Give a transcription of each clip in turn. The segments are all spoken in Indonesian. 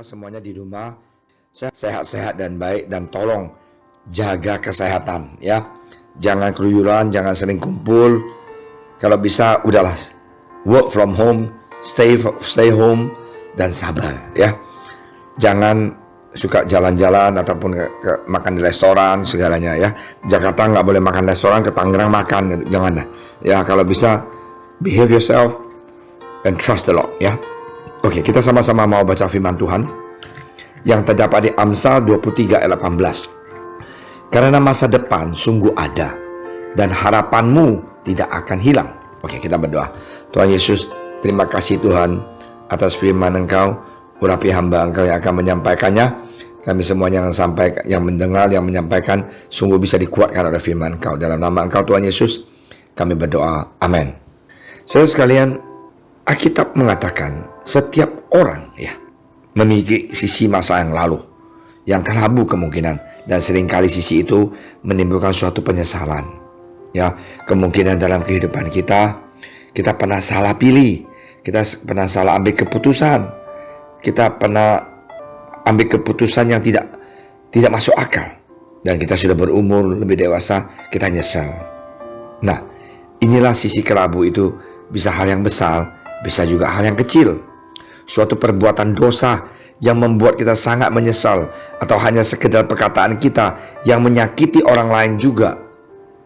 semuanya di rumah sehat-sehat dan baik, dan tolong jaga kesehatan ya. Jangan keluyuran, jangan sering kumpul. Kalau bisa udahlah work from home, stay home, dan sabar ya. Jangan suka jalan-jalan ataupun ke makan di restoran segalanya ya. Jakarta nggak boleh makan restoran, ke Tangerang makan, jangan ya. Kalau bisa behave yourself and trust the Lord ya. Oke, kita sama-sama mau baca firman Tuhan yang terdapat di Amsal 23 ayat 18. Karena masa depan sungguh ada dan harapanmu tidak akan hilang. Oke, kita berdoa. Tuhan Yesus, terima kasih Tuhan atas firman Engkau. Urapi hamba Engkau yang akan menyampaikannya. Kami semuanya yang mendengar, yang menyampaikan, sungguh bisa dikuatkan oleh firman Engkau. Dalam nama Engkau Tuhan Yesus, kami berdoa. Amin. Saudara sekalian, Alkitab mengatakan setiap orang ya memiliki sisi masa yang lalu yang kelabu kemungkinan, dan seringkali sisi itu menimbulkan suatu penyesalan ya. Kemungkinan dalam kehidupan kita pernah salah pilih, kita pernah salah ambil keputusan, kita pernah ambil keputusan yang tidak masuk akal, dan kita sudah berumur lebih dewasa, kita nyesal. Nah, inilah sisi kelabu itu. Bisa hal yang besar, bisa juga hal yang kecil. Suatu perbuatan dosa yang membuat kita sangat menyesal, atau hanya sekedar perkataan kita yang menyakiti orang lain juga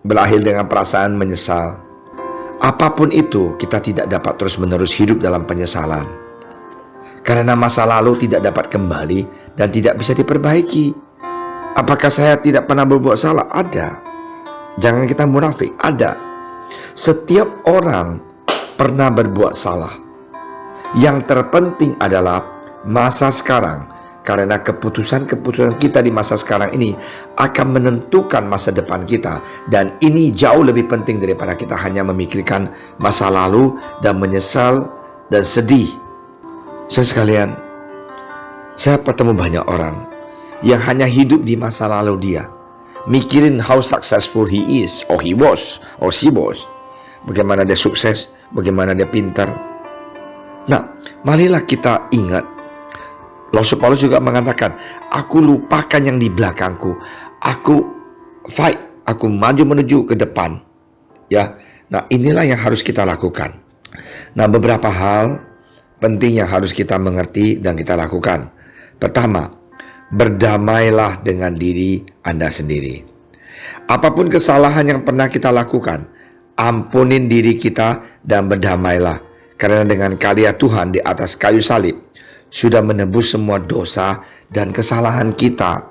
berakhir dengan perasaan menyesal. Apapun itu, kita tidak dapat terus-menerus hidup dalam penyesalan, karena masa lalu tidak dapat kembali dan tidak bisa diperbaiki. Apakah saya tidak pernah berbuat salah? Ada. Jangan kita munafik. Ada. Setiap orang pernah berbuat salah. Yang terpenting adalah masa sekarang, karena keputusan-keputusan kita di masa sekarang ini akan menentukan masa depan kita, dan ini jauh lebih penting daripada kita hanya memikirkan masa lalu dan menyesal dan sedih. Saudara sekalian, saya bertemu banyak orang yang hanya hidup di masa lalu dia, mikirin how successful he is, or he was, or she was, bagaimana dia sukses, bagaimana dia pintar. Nah, marilah kita ingat, Rasul Paulus juga mengatakan, aku lupakan yang di belakangku, aku fight, aku maju menuju ke depan ya. Nah, inilah yang harus kita lakukan. Nah, beberapa hal penting yang harus kita mengerti dan kita lakukan. Pertama, berdamailah dengan diri Anda sendiri. Apapun kesalahan yang pernah kita lakukan, ampunin diri kita dan berdamailah, karena dengan karya Tuhan di atas kayu salib sudah menebus semua dosa dan kesalahan kita.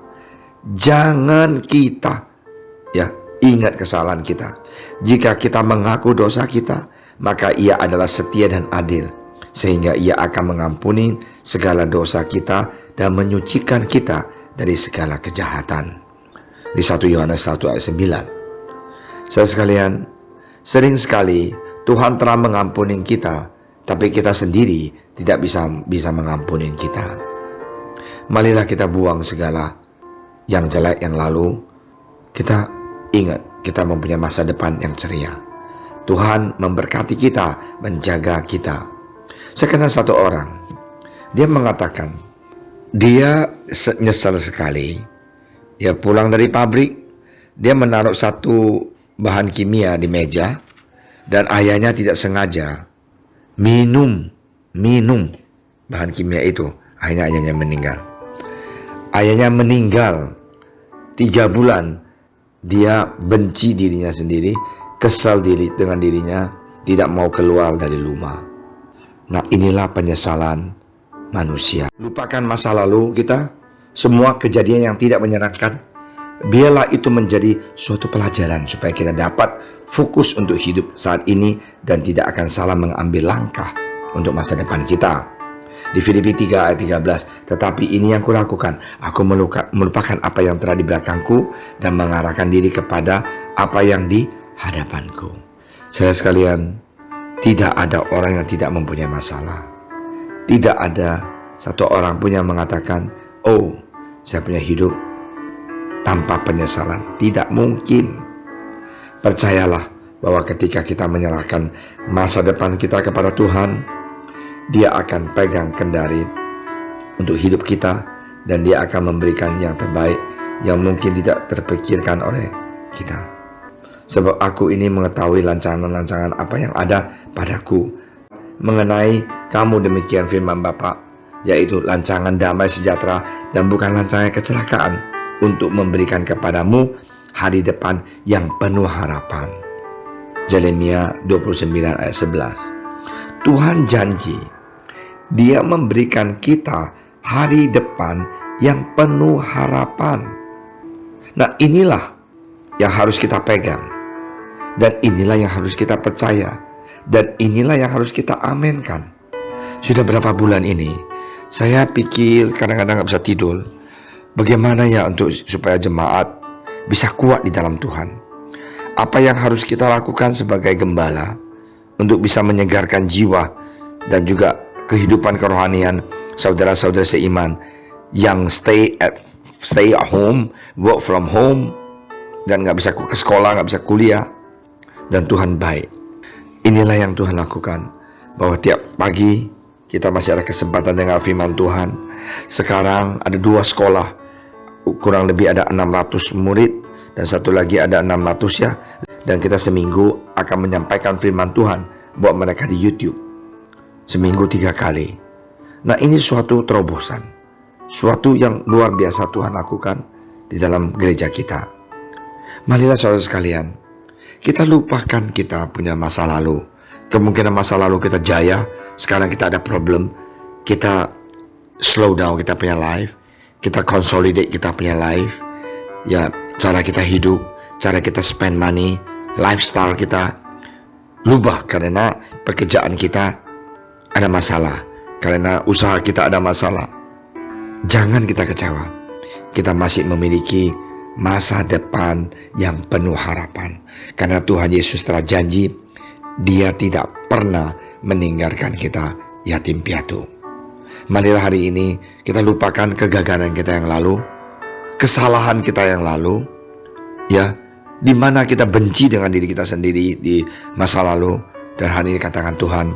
Jangan kita ya ingat kesalahan kita. Jika kita mengaku dosa kita, maka Ia adalah setia dan adil, sehingga Ia akan mengampuni segala dosa kita dan menyucikan kita dari segala kejahatan. Di 1 Yohanes 1 ayat 9. Saudara sekalian, sering sekali Tuhan telah mengampuni kita, tapi kita sendiri tidak bisa mengampuni kita. Marilah kita buang segala yang jelek yang lalu. Kita ingat, kita mempunyai masa depan yang ceria. Tuhan memberkati kita, menjaga kita. Saya kenal satu orang, dia mengatakan dia nyesal sekali. Dia pulang dari pabrik, dia menaruh satu bahan kimia di meja, dan ayahnya tidak sengaja minum bahan kimia itu. Akhirnya ayahnya meninggal. Ayahnya meninggal 3 bulan. Dia benci dirinya sendiri, kesal dengan dirinya, tidak mau keluar dari rumah. Nah, inilah penyesalan manusia. Lupakan masa lalu kita, semua kejadian yang tidak menyenangkan. Biarlah itu menjadi suatu pelajaran supaya kita dapat fokus untuk hidup saat ini dan tidak akan salah mengambil langkah untuk masa depan kita. Di Filipi 3 ayat 13, tetapi ini yang kulakukan, aku melupakan apa yang telah di belakangku dan mengarahkan diri kepada apa yang di hadapanku. Saudara sekalian, tidak ada orang yang tidak mempunyai masalah. Tidak ada satu orang pun yang mengatakan, oh, saya punya hidup tanpa penyesalan. Tidak mungkin. Percayalah bahwa ketika kita menyerahkan masa depan kita kepada Tuhan, Dia akan pegang kendali untuk hidup kita, dan Dia akan memberikan yang terbaik yang mungkin tidak terpikirkan oleh kita. Sebab aku ini mengetahui rancangan-rancangan apa yang ada padaku mengenai kamu, demikian firman Bapa, yaitu rancangan damai sejahtera dan bukan rancangan kecelakaan, untuk memberikan kepadamu hari depan yang penuh harapan. Yeremia 29 ayat 11. Tuhan janji Dia memberikan kita hari depan yang penuh harapan. Nah, inilah yang harus kita pegang, dan inilah yang harus kita percaya, dan inilah yang harus kita amenkan. Sudah berapa bulan ini saya pikir, kadang-kadang gak bisa tidur, bagaimana ya untuk supaya jemaat bisa kuat di dalam Tuhan. Apa yang harus kita lakukan sebagai gembala untuk bisa menyegarkan jiwa dan juga kehidupan kerohanian saudara-saudara seiman yang stay at home, work from home, dan gak bisa ke sekolah, gak bisa kuliah. Dan Tuhan baik. Inilah yang Tuhan lakukan, bahwa tiap pagi kita masih ada kesempatan dengar firman Tuhan. Sekarang ada 2 sekolah, kurang lebih ada 600 murid, dan satu lagi ada 600 ya. Dan kita seminggu akan menyampaikan firman Tuhan buat mereka di YouTube, seminggu 3 kali. Nah, ini suatu terobosan, suatu yang luar biasa Tuhan lakukan di dalam gereja kita. Marilah saudara sekalian, kita lupakan kita punya masa lalu. Kemungkinan masa lalu kita jaya, sekarang kita ada problem. Kita slow down kita punya life, kita consolidate kita punya life, ya, cara kita hidup, cara kita spend money, lifestyle kita lubah karena pekerjaan kita ada masalah, karena usaha kita ada masalah. Jangan kita kecewa. Kita masih memiliki masa depan yang penuh harapan, karena Tuhan Yesus telah janji Dia tidak pernah meninggalkan kita yatim piatu. Marilah hari ini kita lupakan kegagalan kita yang lalu, kesalahan kita yang lalu, ya, di mana kita benci dengan diri kita sendiri di masa lalu. Dan hari ini katakan, Tuhan,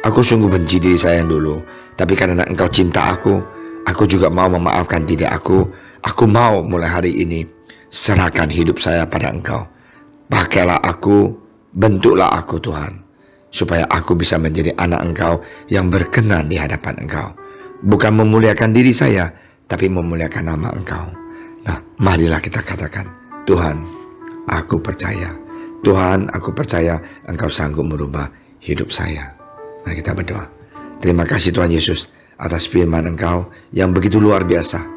aku sungguh benci diri saya yang dulu, tapi karena Engkau cinta aku juga mau memaafkan diri aku. Aku mau mulai hari ini serahkan hidup saya pada Engkau. Pakailah aku, bentuklah aku Tuhan, supaya aku bisa menjadi anak Engkau yang berkenan di hadapan Engkau. Bukan memuliakan diri saya, tapi memuliakan nama Engkau. Nah, marilah kita katakan, Tuhan, aku percaya. Tuhan, aku percaya Engkau sanggup merubah hidup saya. Nah, kita berdoa. Terima kasih Tuhan Yesus atas firman Engkau yang begitu luar biasa.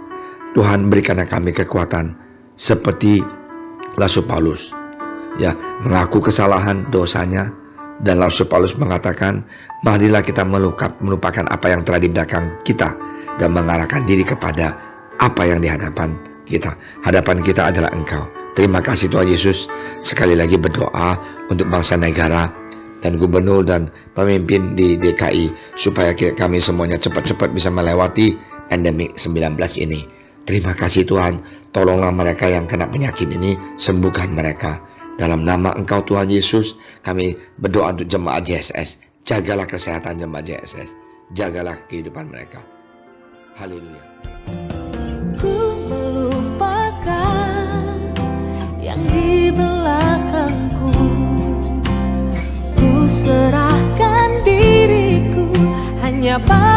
Tuhan, berikanlah kami kekuatan seperti Rasul Paulus, ya, mengaku kesalahan dosanya, dan Rasul Paulus mengatakan, marilah kita melupakan apa yang telah di belakang kita dan mengarahkan diri kepada apa yang di hadapan kita. Hadapan kita adalah Engkau. Terima kasih Tuhan Yesus. Sekali lagi berdoa untuk bangsa negara dan gubernur dan pemimpin di DKI, supaya kami semuanya cepat-cepat bisa melewati endemik 19 ini. Terima kasih Tuhan, tolonglah mereka yang kena penyakit ini, sembuhkan mereka. Dalam nama Engkau Tuhan Yesus, kami berdoa untuk jemaat JSS. Jagalah kesehatan jemaat JSS, jagalah kehidupan mereka. Haleluya. Ku melupakan yang di belakangku, ku serahkan diriku hanya pada